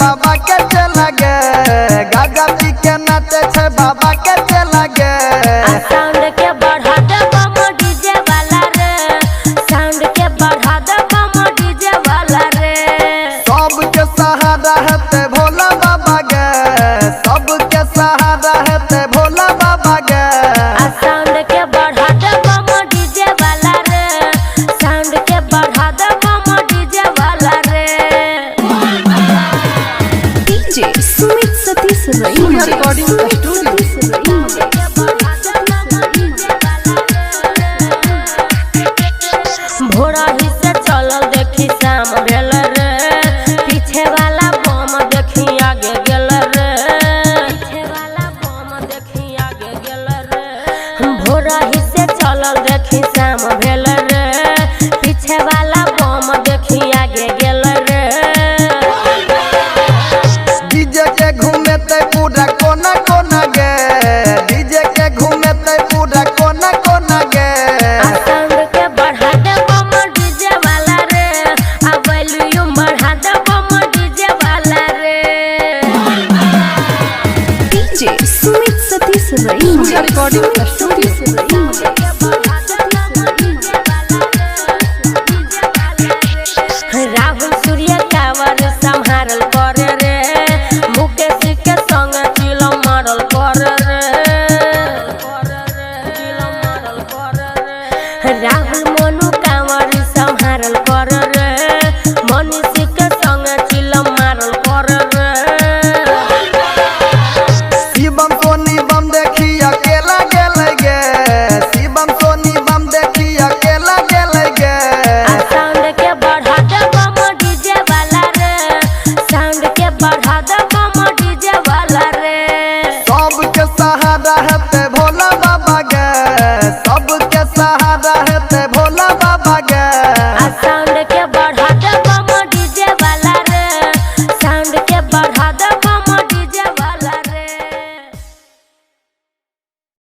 बाबा के चला गे गाजा पी के नाचे छे बाबा के चला गे साउंड के बढ़ा दे बम डीजे वाला रे साउंड के बढ़ा दे बम डीजे वाला रे सबके सहारा है भोला बाबा गे सबके सहारा है भोला बाबा गे साउंड के बढ़ा दे बम डीजे वाला रे साउंड के बढ़ा दे बम डीजे वाला रे DJ